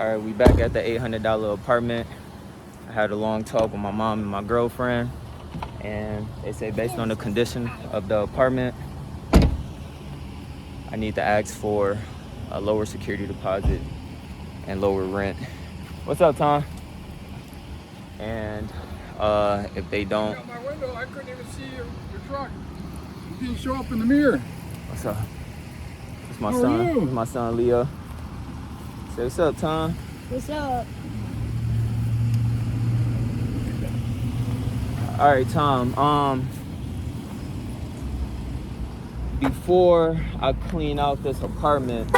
All right, we back at the $800 apartment. I had a long talk with my mom and my girlfriend, and they say based on the condition of the apartment, I need to ask for a lower security deposit and lower rent. What's up, Tom? And if they don't, out my window, I couldn't even see your truck. You didn't show up in the mirror. what's up? It's my How are son. you? It's my son, Leo. Say what's up, Tom? What's up? All right, Tom. Before I clean out this apartment,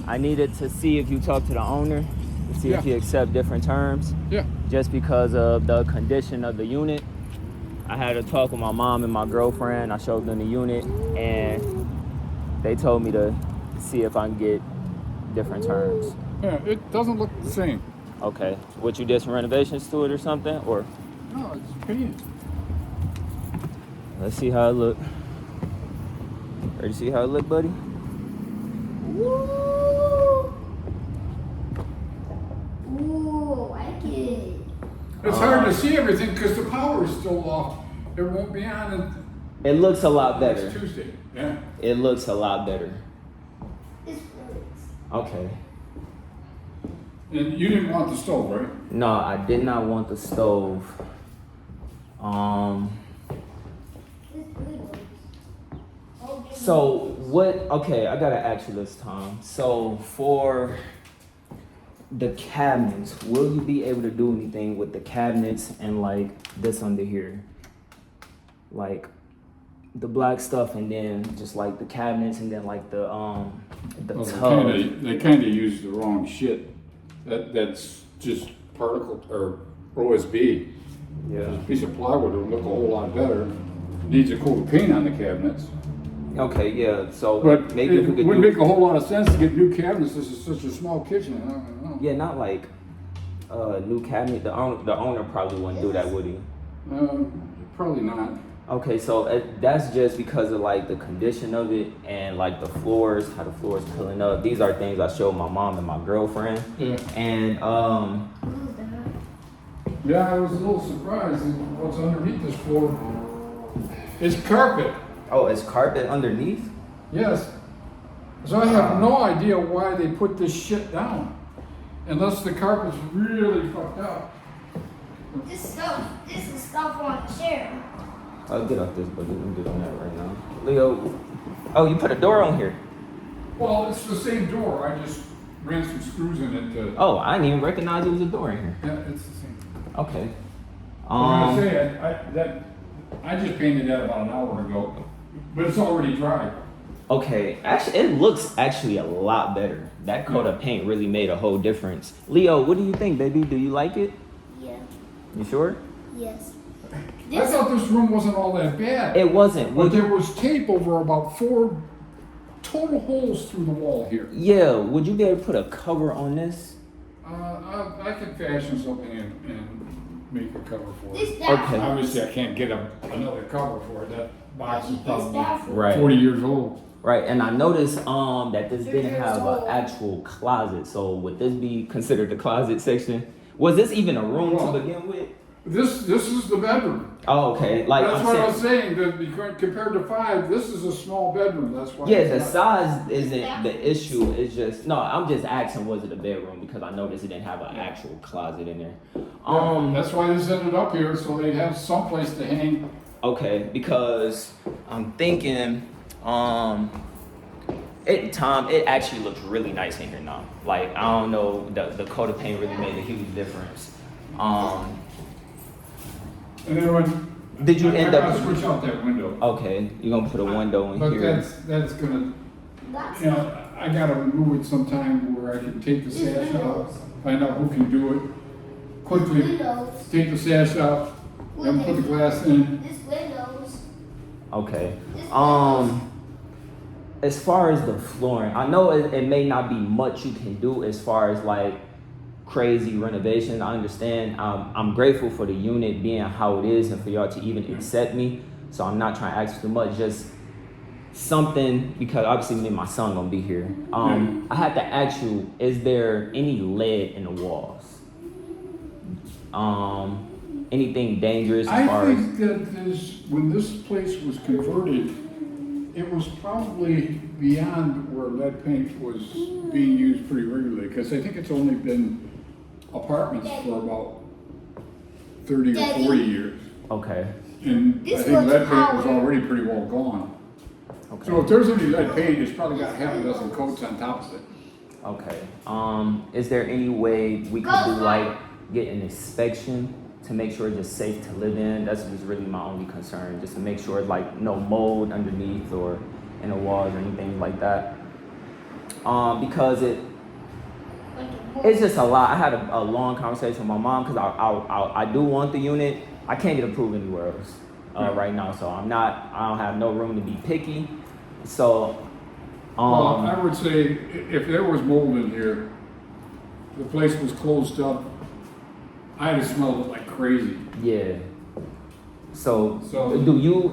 I needed to see if you talk to the owner to see if he accept different terms. Yeah. Just because of the condition of the unit. I had a talk with my mom and my girlfriend. I showed them the unit, and they told me to see if I can get different terms. Yeah, it doesn't look the same. Okay. What, you did some renovations to it or something? Or No, it's painted. let's see how it look. Ready to see how it look, buddy? Ooh. Ooh, I like it. It's hard to see everything because the power is still off. It won't be on It looks a lot next better. Tuesday. Yeah. It looks a lot better. This works. Okay. And you didn't want the stove, right? No, I did not want the stove. This really works. Oh, this So what, okay, I gotta ask you this, Tom. So for the cabinets, will you be able to do anything with the cabinets and like this under here? Like the black stuff and then just like the cabinets and then like the Well, tub. they kind of used the wrong shit. That's just particle or OSB. Yeah. A piece of plywood would look a whole lot better. Needs a coat of paint on the cabinets. Okay, yeah. So But maybe if it we could wouldn't do, make a whole lot of sense to get new cabinets. This is such a small kitchen. I don't know. yeah, not like new cabinet. The owner probably wouldn't do that, would he? Probably not. Okay, so that's just because of like the condition of it and like the floors, how the floors peeling up. These are things I showed my mom and my girlfriend. Yeah. And Yeah, I was a little surprised at what's underneath this floor. It's carpet. oh, it's carpet underneath? Yes. So I have no idea why they put this shit down. Unless the carpet's really fucked up. is stuff on the chair. I'll get off this, but we can get on that right now. Leo, oh, you put a door on here. Well, it's the same door. I just ran some screws in it to. Oh, I didn't even recognize it was a door in here. Yeah, it's the same. Okay. I'm gonna say I just painted that about an hour ago, but it's already dry. Okay, actually, it looks actually a lot better. That coat of paint really made a whole difference. Leo, what do you think, baby? Do you like it? Yeah. You sure? Yes. I thought this room wasn't all that bad. It wasn't. But Would there you, was tape over about 4 total holes through the wall here. yeah, would you be able to put a cover on this? I could fashion something and make a cover for This it. bathroom. Obviously, I can't get another cover for it. That box is This probably bathroom. Right. 40 years old. Right, and I noticed that this didn't There's have an no- actual closet. So would this be considered the closet section? Was this even a room Well, to begin with? This is the bedroom. Oh, okay. Like That's I'm what saying, I was saying. That compared to 5, this is a small bedroom. That's why. yeah, it's the not- size isn't the issue. It's just no. I'm just asking, was it a bedroom? Because I noticed it didn't have an actual closet in there. That's why this ended up here, so they'd have someplace to hang. Okay, because I'm thinking, it actually looks really nice in here now. Like I don't know, the coat of paint really made a huge difference. And then when Did you end I up? gotta switch out that window. Okay, you're gonna put a window in But here. that's gonna, That's you know, I gotta remove it sometime where I can take the sash out, find out who can do it quickly, windows. take the sash out, and put the glass in. This windows. Okay. This As far as the flooring, I know it may not be much you can do as far as like crazy renovation. I understand. I'm grateful for the unit being how it is and for y'all to even accept me. So I'm not trying to ask too much. Just something, because obviously me and my son gonna be here. I had to ask you, is there any lead in the walls? Anything dangerous as I far as? think that when this place was converted, it was probably beyond where lead paint was being used pretty regularly, because I think it's only been apartments for about 30 or 40 years. Okay. And I This think was lead paint was power. already pretty well gone. Okay. So if there's any lead paint, it's probably got half a dozen coats on top of it. Okay. Is there any way we could do like get an inspection to make sure it's just safe to live in? That's just really my only concern, just to make sure it's like no mold underneath or in the walls or anything like that. Because it's just a lot. I had a long conversation with my mom because I do want the unit. I can't get approved anywhere else right now, so I don't have no room to be picky. So, Well, I would say if there was mold in here, the place was closed up, I'd have smelled it like crazy. yeah. So So-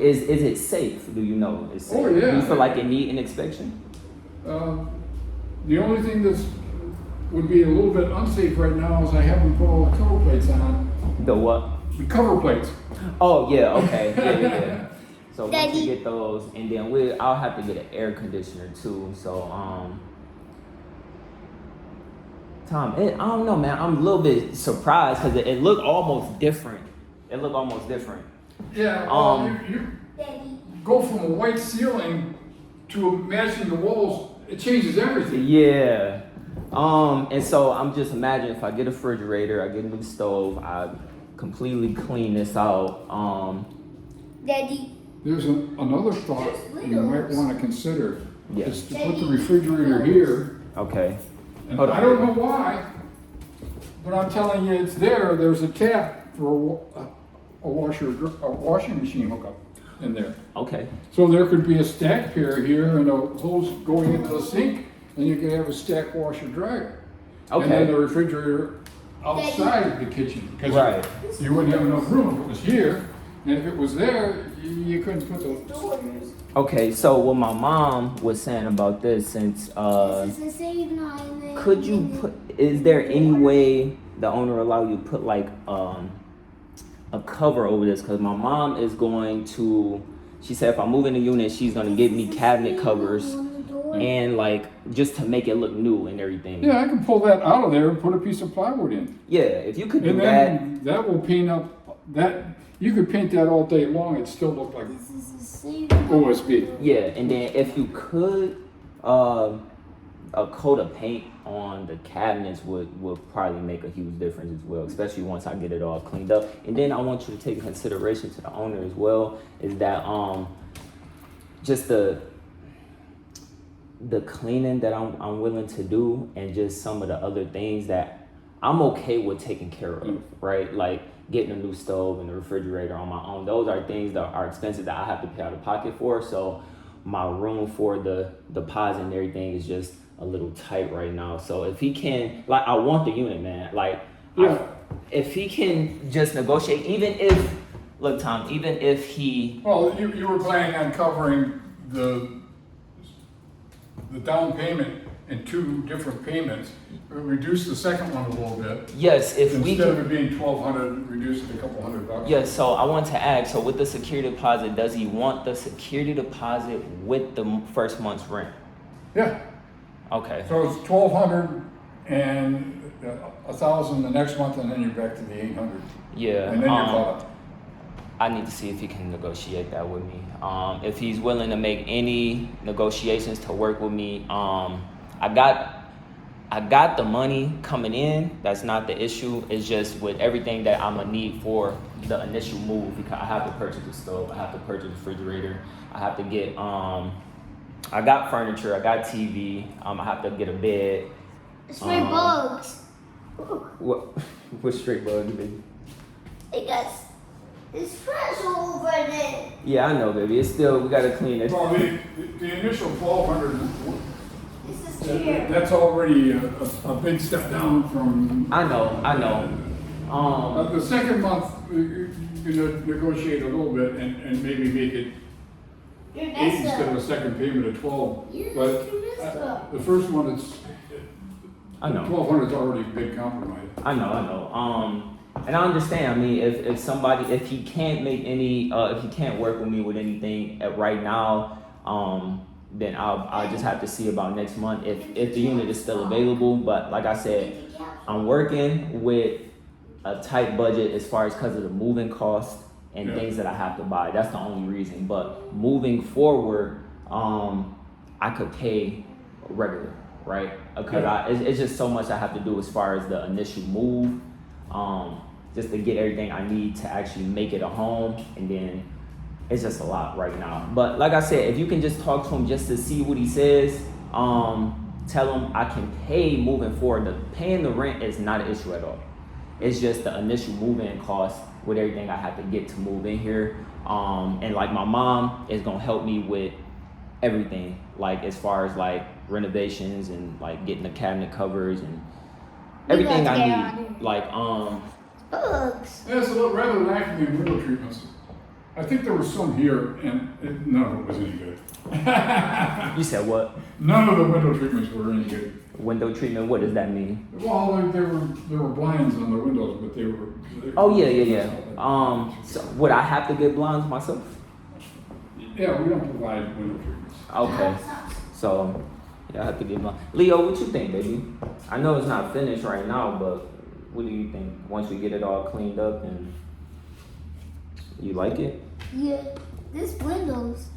is it safe? Do you know it's safe? Oh, yeah. Do you feel like it need an inspection? The only thing would be a little bit unsafe right now is I haven't put all the cover plates on. The what? The cover plates. Oh yeah, okay, yeah. So once Daddy. you get those, and then I'll have to get an air conditioner too. So Tom, I don't know, man. I'm a little bit surprised because it looked almost different. Yeah, well, you Daddy. go from a white ceiling to matching the walls, it changes everything. Yeah. And so I'm just imagining if I get a refrigerator, I get a new stove, I completely clean this out. Daddy. There's another thought you might want to consider, Yeah. is to put the refrigerator here. Okay. And Hold on. I don't know why, but I'm telling you, it's there. There's a tap for a washing machine hookup in there. Okay. So there could be a stack pair here and a hose going into the sink, and you could have a stack washer dryer. And then the Okay. refrigerator outside the kitchen, because Right. you wouldn't have enough room if it was here, and if it was there, you couldn't put the. Doors. Okay. So what my mom was saying about this, since This is the same line. could you put? Is there any way the owner allow you to put like a cover over this? Because my mom is going to. She said if I move in the unit, she's gonna give me cabinet covers and like just to make it look new and everything. Yeah, I can pull that out of there and put a piece of plywood in. Yeah, if you could do And that. then that will paint up that. You could paint that all day long, it'd still look like This is the same. OSB. Yeah, and then if you could, a coat of paint on the cabinets would probably make a huge difference as well, especially once I get it all cleaned up. And then I want you to take into consideration to the owner as well is that just the cleaning that I'm willing to do, and just some of the other things that I'm okay with taking care of, right? Like getting a new stove and the refrigerator on my own. Those are things that are expensive that I have to pay out of pocket for. So my room for the deposit and everything is just a little tight right now. So if he can, like, I want the unit, man. Like, Yeah. if he can just negotiate, even if, look, Tom, even if he, Well, you were planning on covering the down payment in 2 different payments, reduce the second one a little bit. yes, if we Instead can. of it being $1,200, reduce it a couple $100. Yeah, so I want to ask, so with the security deposit, does he want the security deposit with the first month's rent? Yeah, Okay, so it's $1,200 and $1,000 the next month, and then you're back to the $800. yeah. And then you're caught up. I need to see if he can negotiate that with me. If he's willing to make any negotiations to work with me, I got the money coming in. That's not the issue. It's just with everything that I'm gonna need for the initial move, because I have to purchase a stove, I have to purchase a refrigerator, I have to get I got furniture, I got TV, I have to get a bed. Stray bugs. What straight bug, baby? It got. It's trash all over there. Yeah, I know, baby. It's still, we gotta clean it. Well, the initial $1,200, This is here. that's already a big step down from. I know. The second month, you know, negotiate a little bit and maybe make it You're 8 messed instead of up. a second payment of 12. You're But messed up. the first one, it's I know. 1,200 is already a big compromise. I know. And I understand. I mean, if somebody, if he can't make any, if he can't work with me with anything right now, then I'll just have to see about next month if the unit is still available. But like I said, I'm working with a tight budget as far as because of the moving costs and Yeah. things that I have to buy. That's the only reason. But moving forward, I could pay regular, right? Because Yeah. it's just so much I have to do as far as the initial move, just to get everything I need to actually make it a home, and then it's just a lot right now. But like I said, if you can just talk to him just to see what he says, tell him I can pay moving forward. Paying the rent is not an issue at all. It's just the initial move-in cost with everything I have to get to move in here. And like my mom is gonna help me with everything, like as far as like renovations and like getting the cabinet covers and everything got I to get need. on Like Bugs. Yeah, it's a little rather lacking in window treatments. I think there was some here, and none of it was any good. you said what? None of the window treatments were any good. Window treatment, what does that mean? Well, there were blinds on the windows, but they were. Oh yeah. So would I have to get blinds myself? Yeah, we don't provide window treatments. Okay. So yeah, I have to get blinds. Leo, what you think, baby? I know it's not finished right now, but what do you think once we get it all cleaned up and you like it? Yeah. This windows.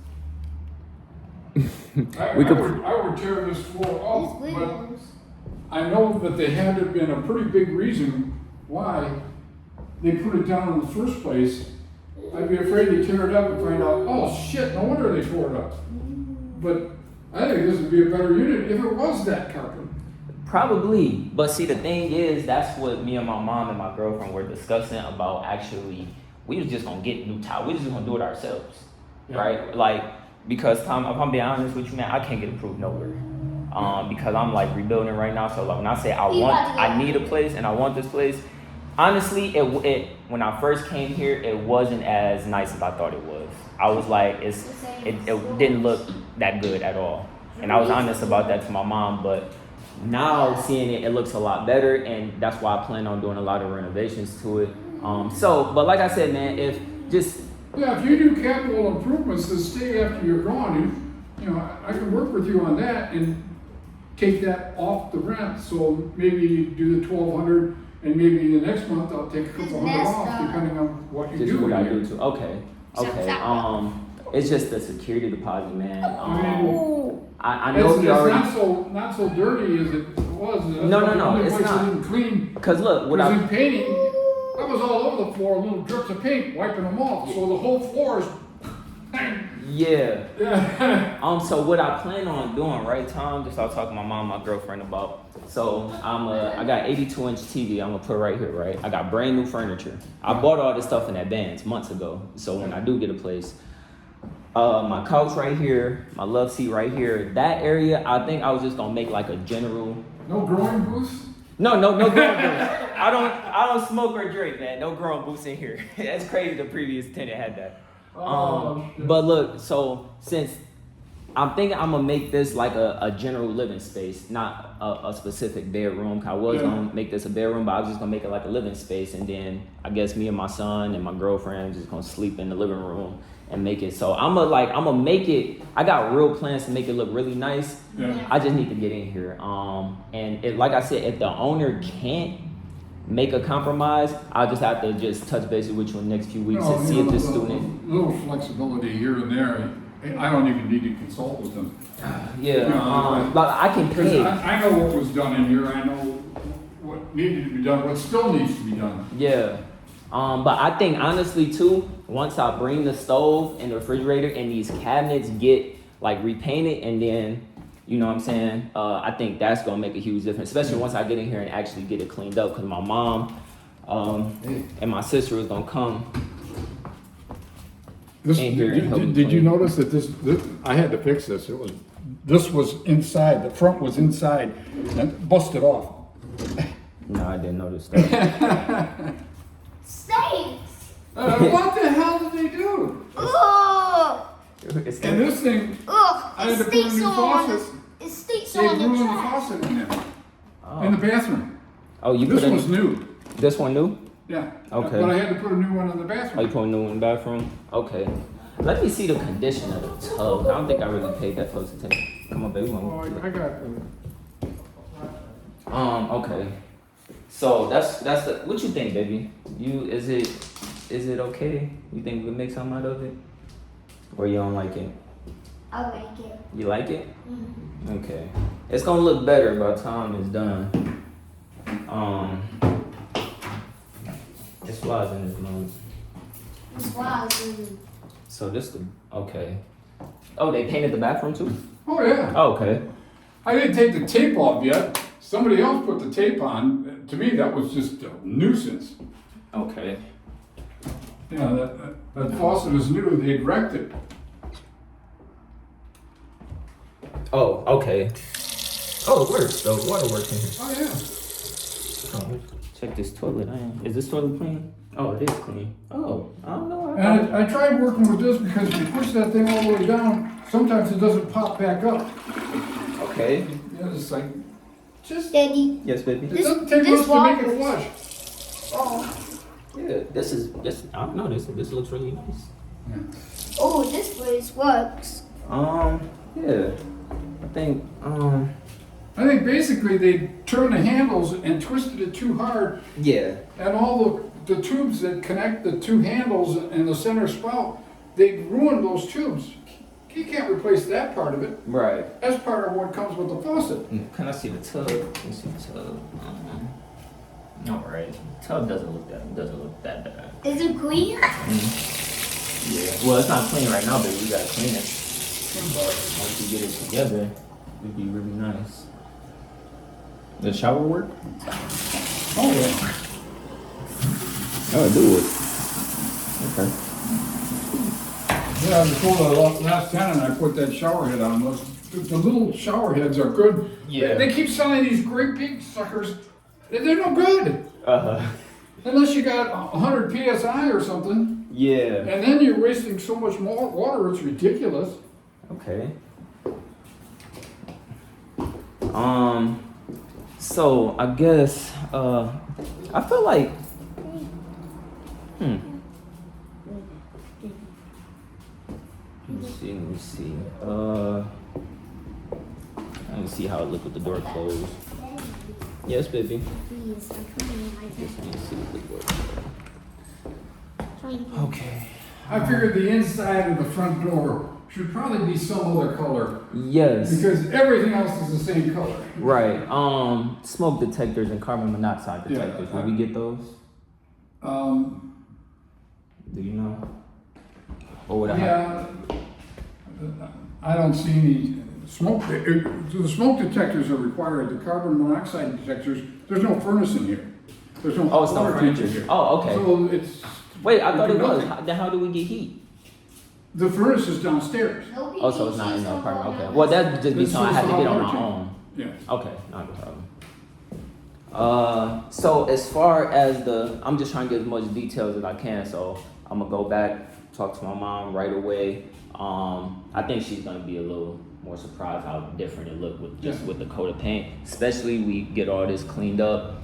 I would tear this floor These off, but windows. I know that there had to have been a pretty big reason why they put it down in the first place. I'd be afraid to tear it up and find out, oh shit, no wonder they tore it up. But I think this would be a better unit if it was that carpet. Probably, but see, the thing is, that's what me and my mom and my girlfriend were discussing about. Actually, we was just gonna get new tile. We just gonna do it ourselves, Yeah. right? Like, because Tom, if I'm being honest with you, man, I can't get approved nowhere. Because I'm like rebuilding right now. So like when I say I need a place and I want this place, honestly, it when I first came here, it wasn't as nice as I thought it was. I was like, it didn't look that good at all, and I was honest about that to my mom, but. Now seeing it, it looks a lot better, and that's why I plan on doing a lot of renovations to it. But like I said, man, if you do capital improvements to stay after you're gone, I can work with you on that and take that off the rent. So maybe you do the 1,200, and maybe the next month I'll take a couple hundred off, depending on what you just do. what I do too. Okay. It's just the security deposit, man. I know It's he already. not so dirty as it was. No, it's not. It didn't clean. Cause look, what Because I in painting, I was all over the floor, little drips of paint, wiping them off, so the whole floor is. yeah. So what I plan on doing, right, Tom? Just I was talking to my mom, my girlfriend about. So I got 82-inch TV. I'm gonna put right here, right? I got brand new furniture. I bought all this stuff in advance months ago. So when I do get a place. My couch right here, my love seat right here. That area, I think I was just gonna make like a general. No growing booths? No growing booths. I don't smoke or drink, man. No growing booths in here. That's crazy. The previous tenant had that. But look, so since I'm thinking I'm gonna make this like a general living space, not a specific bedroom. I was gonna make this a bedroom, but I was just gonna make it like a living space, and then I guess me and my son and my girlfriend just gonna sleep in the living room. And make it so I'm gonna make it. I got real plans to make it look really nice. Yeah. I just need to get in here. Like I said, if the owner can't make a compromise, I'll just have to just touch base with you in the next few weeks and see if the student. Little flexibility here and there. I don't even need to consult with them. Like I can pay. I know what was done in here. I know what needed to be done. What still needs to be done. Yeah. But I think honestly too, once I bring the stove and the refrigerator and these cabinets get like repainted, and then, you know what I'm saying, I think that's gonna make a huge difference, especially once I get in here and actually get it cleaned up, because my mom and my sister was gonna come in here and help me Did you clean. notice that this I had to fix this. This was inside. The front was inside and busted off. No, I didn't notice that. Stinks. What the hell did they do? Oh. It's And this thing, Ugh, I had it to put a stinks new on faucet. it stinks They on the ruined the trash. faucet in there, Oh. in the bathroom. Oh, you This put one's a, new. this one new? Yeah. Okay. But I had to put a new one in the Oh, you bathroom. put a new one in the bathroom? Okay. Let me see the condition of the tub. I don't think I really paid that close attention. Come on, baby. Oh, I got. Okay. So that's the. What you think, baby? Is it okay? You think we can make something out of it, or you don't like it? I like it. You like it? Mm-hmm. Okay. It's gonna look better by the time it's done. It's flies in this mode. That's why I was really. So this okay. Oh, they painted the bathroom too? Oh, yeah. Oh, okay. I didn't take the tape off yet. Somebody else put the tape on. To me, that was just a nuisance. Okay. Yeah, that faucet is new. They'd wrecked it. Oh, okay. Oh, it works. The water works in here. Oh, yeah. Oh, check this toilet. Is this toilet clean? Oh, it is clean. Oh, I don't know. And I tried working with this because if you push that thing all the way down, sometimes it doesn't pop back up. Okay. Yeah, it's like, just, Daddy. Yes, baby. it doesn't take much to make it flush. Oh. Yeah, this. I don't know. This looks really nice. Yeah. Oh, this place works. Yeah. I think basically they turned the handles and twisted it too hard, Yeah. and all the tubes that connect the two handles and the center spout, they ruined those tubes. You can't replace that part of it. Right. That's part of what comes with the faucet. Can I see the tub? Can you see the tub? All right. Tub doesn't look that bad. Is it clean? Yeah. Well, it's not clean right now, baby. We gotta clean it. But once we get it together, it'd be really nice. Does shower work? Oh, yeah. Oh, do it. Okay. Yeah, before the last tenant, I put that shower head on. The little shower heads are good. Yeah. They keep selling these great big suckers. They're no good. Unless you got 100 PSI or something. Yeah. And then you're wasting so much more water, it's ridiculous. Okay. So I guess I feel like let me see. Let me see how it look with the door closed. Yes, baby. Please, I'm trying. Just let me see with the door. Okay. I figured the inside of the front door should probably be some other color. Yes. Because everything else is the same color. Right. Smoke detectors and carbon monoxide detectors. Yeah. Will we get those? Do you know? Or would I have? Yeah, I don't see any smoke. The smoke detectors are required. The carbon monoxide detectors, there's no furnace in here. There's no Oh, it's no water furniture. tank in here. Oh, okay. So it's. Wait, I thought it nothing. was. Then how do we get heat? The furnace is downstairs. Oh, so it's not in the apartment. Okay. Well, that'd just be This something I is had to the get on hot my water own. Yeah. Okay, not a problem. So as far as I'm just trying to get as much details as I can. So I'm gonna go back, talk to my mom right away. I think she's gonna be a little more surprised how different it looked with just with the coat of paint. Especially we get all this cleaned up.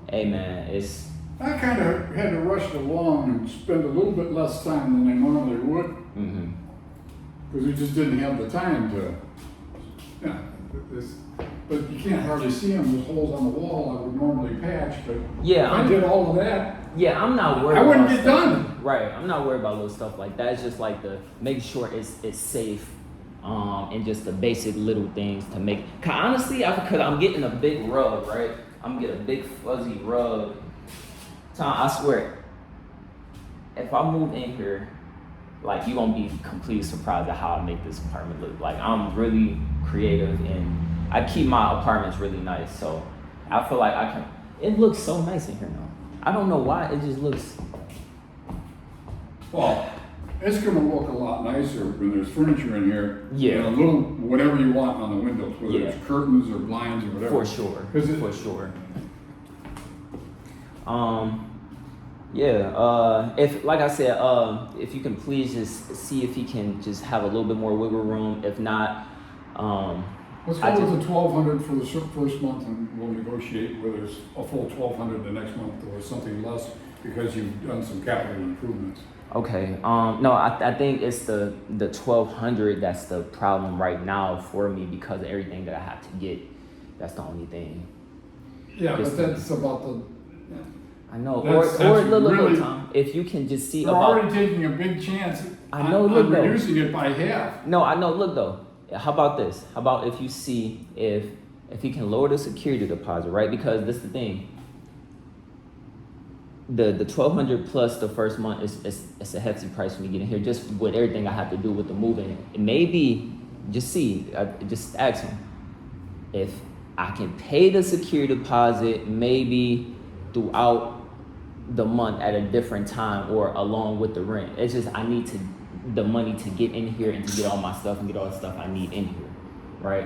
Hey man, it's. I kind of had to rush along and spend a little bit less time than I normally would. Mm-hmm. Because we just didn't have the time to. Yeah, but you can't hardly see them. There's holes on the wall I would normally patch, but Yeah, if I did all of that, Yeah, I'm not worried. I wouldn't about get stuff. done. Right, I'm not worried about little stuff like that. It's just like the make sure it's safe, and just the basic little things to make. Cause honestly, because I'm getting a big rug, right? I'm getting a big fuzzy rug. Tom, I swear, if I move in here, like you gonna be completely surprised at how I make this apartment look. Like I'm really creative and I keep my apartments really nice. So I feel like I can. It looks so nice in here now. I don't know why. It just looks. well, it's going to look a lot nicer when there's furniture in here. Yeah. And a little whatever you want on the windows, whether Yeah. it's curtains or blinds or whatever. For sure. 'Cause it- For sure. Yeah. If like I said, if you can please just see if he can just have a little bit more wiggle room. If not, Let's I go just with the 1,200 for the first month, and we'll negotiate whether it's a full 1,200 the next month or something less because you've done some capital improvements. okay. No, I think it's the 1,200 that's the problem right now for me because of everything that I have to get. That's the only thing. Yeah, Just- but that's about the. I know. That's Or look, really- Tom. If you can just see We're about. already taking a big chance I know, on look, though. reducing it by half. No, I know. Look though, how about this? How about if you see if he can lower the security deposit, right? Because this is the thing. The 1,200 plus the first month is a hefty price for me getting here. Just with everything I have to do with the moving, maybe just see, just ask him if I can pay the security deposit maybe throughout the month at a different time or along with the rent. It's just I need the money to get in here and to get all my stuff and get all the stuff I need in here, right?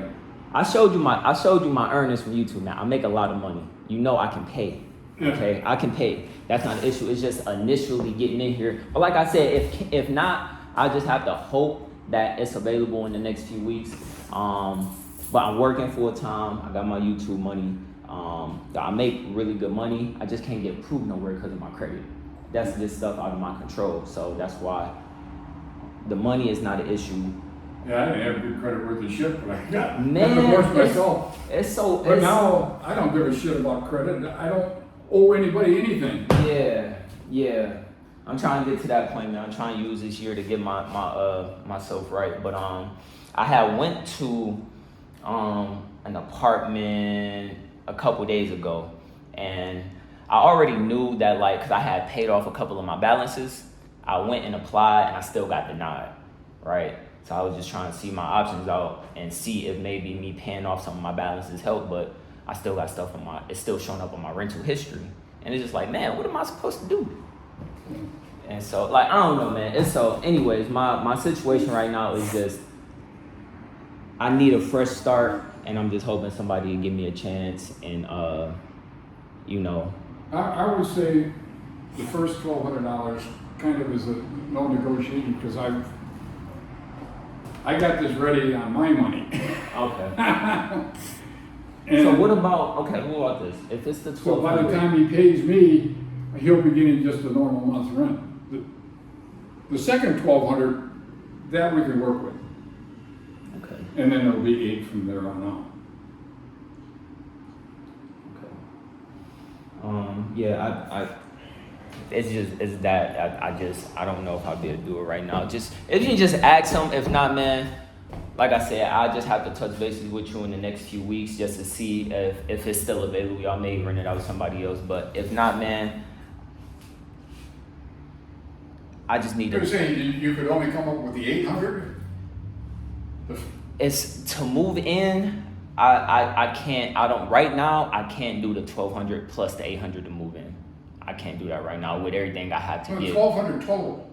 I showed you my earnings from YouTube. Now I make a lot of money. You know I can pay. Okay, I can pay. That's not an issue. It's just initially getting in here. But like I said, if not, I just have to hope that it's available in the next few weeks. But I'm working full time. I got my YouTube money. I make really good money. I just can't get approved nowhere because of my credit. That's just stuff out of my control. So that's why the money is not an issue. Yeah, I didn't have good credit worth of shit, but I got Man, divorced myself. It's so. But now I don't give a shit about credit. I don't owe anybody anything. Yeah. I'm trying to get to that point, man. I'm trying to use this year to get myself right. But I had went to an apartment a couple days ago, and I already knew that, like, because I had paid off a couple of my balances. I went and applied, and I still got denied, right? So I was just trying to see my options out and see if maybe me paying off some of my balances helped, but I still got stuff it's still showing up on my rental history. And it's just like, man, what am I supposed to do? And so, like, I don't know, man. Anyways, my situation right now is just, I need a fresh start, and I'm just hoping somebody will give me a chance. And, I would say the first $1,200 kind of is a no negotiating because I got this ready on my money. Okay. And So what about this? If it's the so by the 1,200, time he pays me, he'll be getting just a normal month's rent. The second 1,200, that we can work with, okay. and then it'll be 8 from there on out. Yeah, I I don't know if I'll be able to do it right now. Just if you can just ask him. If not, man, like I said, I just have to touch bases with you in the next few weeks just to see if it's still available. Y'all may rent it out to somebody else, but if not, man, I just need You're to. saying you could only come up with the 800? It's to move in. I can't. I don't right now. I can't do the 1,200 plus the 800 to move in. I can't do that right now with everything I have to get. 1,200 total.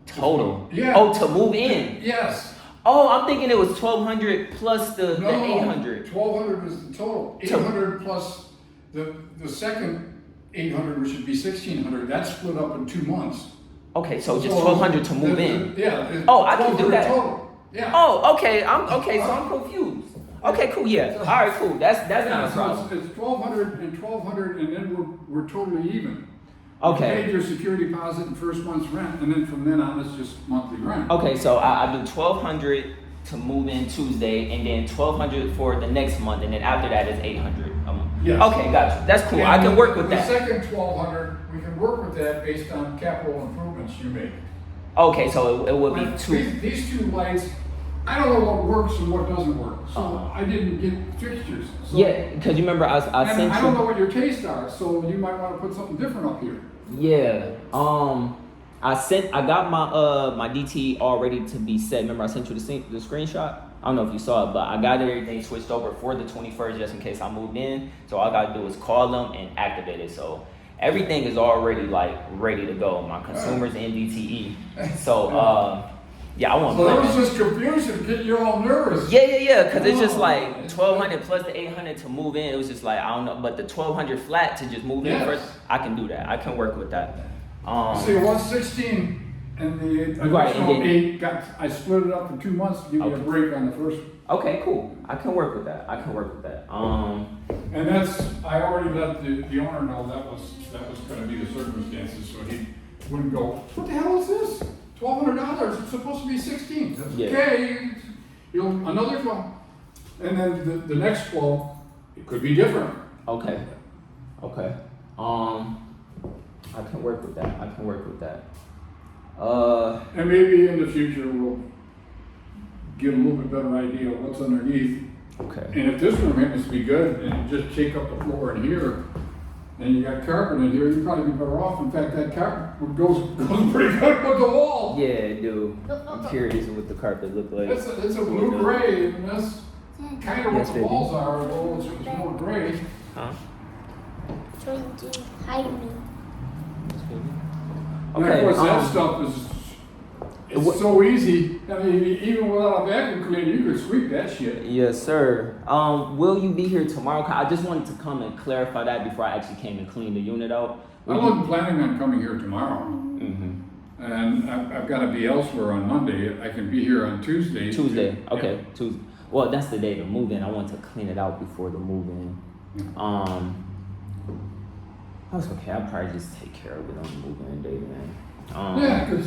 Total. Yeah. Oh, to move in. Yes. Oh, I'm thinking it was 1,200 plus the 800. 1,200 is the total. 800 plus the second 800, which would be 1,600. That's split up in 2 months. Okay, so just 1,200 to move in. Yeah. Oh, I can do that. Total. Yeah. Oh, okay. So I'm confused. Okay, cool. Yeah. All right, cool. That's not a So problem. it's 1,200 and 1,200, and then we're totally even. Okay. You paid your security deposit and first month's rent, and then from then on, it's just monthly rent. Okay, so I do 1,200 to move in Tuesday, and then 1,200 for the next month, and then after that is 800 a month. Yes. Okay, got you. That's cool. And I can work with the that. second 1,200, we can work with that based on capital improvements you make. Okay, so it would be Like, 2. These 2 lights, I don't know what works and what doesn't work, so Uh-huh. I didn't get fixtures. So, Yeah, because you remember I and sent I you. don't know what your tastes are, so you might want to put something different up here. Yeah. I got my DT all ready to be set. Remember I sent you the screenshot? I don't know if you saw it, but I got everything switched over for the 21st just in case I moved in. So all I gotta do is call them and activate it. So everything is already like ready to go. My consumers in DTE. So Yeah, I want So there was blending. just confusion, getting you all nervous. Yeah, because it's just Oh, like man. 1,200 plus the 800 to move in. It was just like, I don't know, but the 1,200 flat to just move in Yes. first, I can do that. I can work with that. See, 116 and the Right, and additional then- 8 I split it up in 2 months to give you a Okay. break on the first. Okay, cool. I can work with that. And I already let the owner know that was gonna be the circumstances, so he wouldn't go, what the hell is this? $1,200, it's supposed to be 16. That's Yeah. okay, another 12. And then the next 12, it could be different. Okay. I can work with that. And maybe in the future, we'll get a little bit better idea of what's underneath. Okay. And if this room happens to be good and just take up the floor in here, and you got carpet in here, you'd probably be better off. In fact, that carpet goes pretty good with the wall. Yeah, dude. I'm curious what the carpet look like. It's a blue gray, and that's kind of Yes, what the baby. walls are, although it's more gray. Huh? Trying to hide me. And of course, that stuff is it's so easy. I mean, even without a vacuum cleaner, you could sweep that shit. Yes, sir. Will you be here tomorrow? I just wanted to come and clarify that before I actually came and cleaned the unit out. I wasn't planning on coming here tomorrow. Mm-hmm. And I've got to be elsewhere on Monday. I can be here on Tuesday. Tuesday. Yeah. Okay. Tuesday. Well, that's the day to move in. I want to clean it out before the move in. That's okay. I'll probably just take care of it on the move in day, man. Yeah, because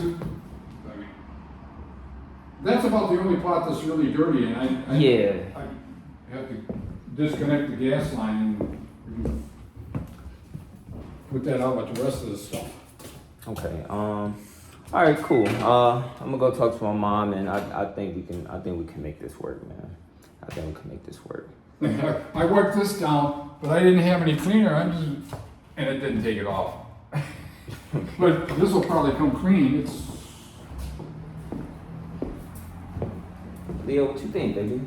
that's about the only part that's really dirty, and I have to disconnect the gas line and put that out with the rest of the stuff. Okay. All right. Cool. I'm gonna go talk to my mom, and I think we can make this work, man. I think we can make this work. I wiped this down, but I didn't have any cleaner. And it didn't take it off. But this will probably come clean. It's Leo, what you think, baby?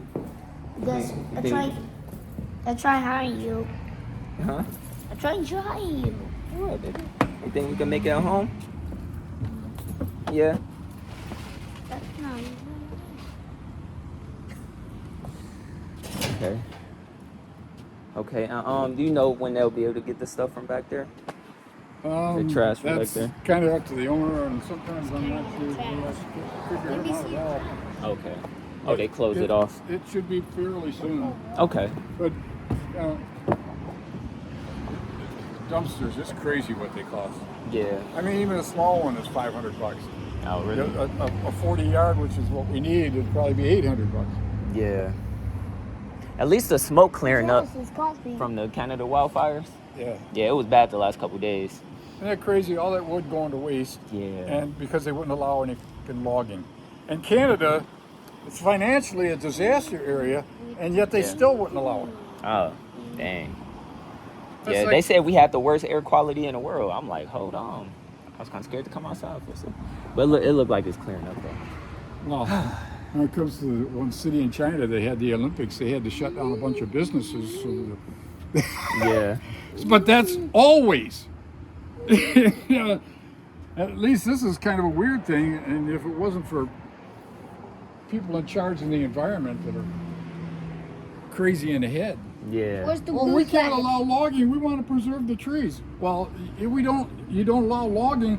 Because You I think- try hiring you. Huh? I try to hire you. What, baby? You think we can make it at home? Yeah. That's not. Okay. Okay. Do you know when they'll be able to get the stuff from back there? The trash from back that's there. kind of up to the owner, and sometimes I'm not sure if we have to figure Let me it out see. at all. Okay. Oh, they closed it off. It should be fairly soon. Okay. But dumpsters, it's crazy what they cost. Yeah. I mean, even a small one is $500. Oh, really? A 40-yard, which is what we need, would probably be $800. Yeah. At least the smoke clearing up This is comfy. from the Canada wildfires. Yeah. Yeah, it was bad the last couple days. Isn't that crazy? All that wood going to waste. Yeah. And because they wouldn't allow any logging. And Canada, it's financially a disaster area, and yet they Yeah. still wouldn't allow it. Oh, dang. That's Yeah, like- they said we had the worst air quality in the world. I'm like, hold on. I was kind of scared to come outside for some. But it looked like it's clearing up though. Well, when it comes to one city in China, they had the Olympics. They had to shut down a bunch of businesses. So Yeah. but that's always. You know, at least this is kind of a weird thing, and if it wasn't for people in charge of the environment that are crazy in the head. Yeah. Where's the Well, blue we can't flag? allow logging. We want to preserve the trees. Well, if you don't allow logging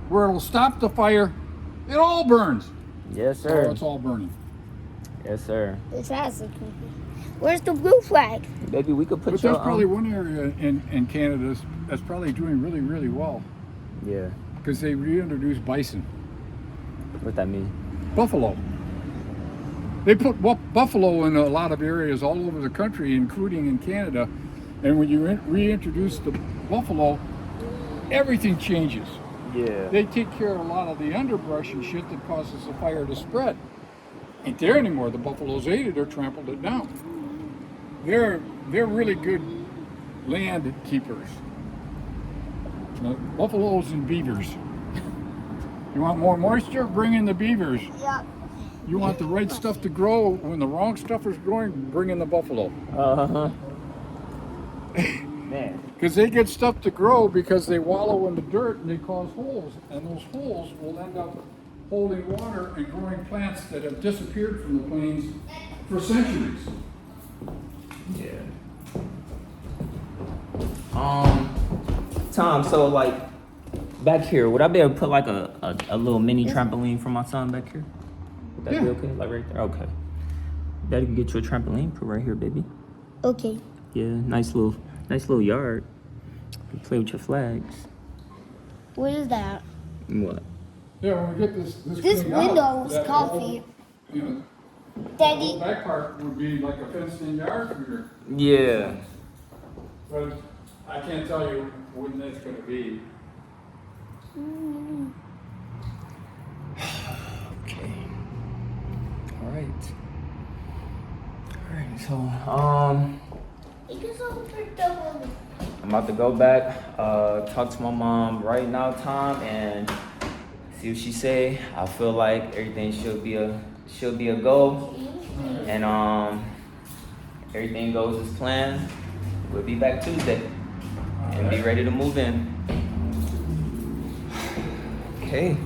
where it'll stop the fire, it all burns. Yes, So sir. it's all burning. Yes, sir. This has a comfy. Where's the blue flag? Baby, we could put But your there's probably one area in Canada that's probably doing really, really well Yeah. because they reintroduced bison. What that mean? Buffalo. They put buffalo in a lot of areas all over the country, including in Canada. And when you reintroduce the buffalo, everything changes. Yeah. They take care of a lot of the underbrush and shit that causes the fire to spread. Ain't there anymore. The buffaloes ate it or trampled it down. They're really good land keepers. Buffaloes and beavers. You want more moisture? Bring in the beavers. Yeah. You want the right stuff to grow when the wrong stuff is growing? Bring in the buffalo. Uh-huh. Man. Because they get stuff to grow because they wallow in the dirt and they cause holes. And those holes will end up holding water and growing plants that have disappeared from the plains for centuries. Yeah. Tom, so like back here, would I be able to put like a little mini trampoline for my son back here? Would that be Yeah. okay? Like right there? Okay. Daddy can get you a trampoline, put right here, baby. Okay. Yeah, nice little yard. You play with your flags. What is that? What? Yeah, when we get this This cleaned out, window is that comfy. whole, you know, the Daddy. whole back part would be like a fenced-in yard from here. Yeah. But I can't tell you when that's gonna be. Okay. All right. So, I'm about to go back, talk to my mom right now, Tom, and see what she say. I feel like everything should be a go, and everything goes as planned. We'll be back Tuesday and be ready to move in. Okay.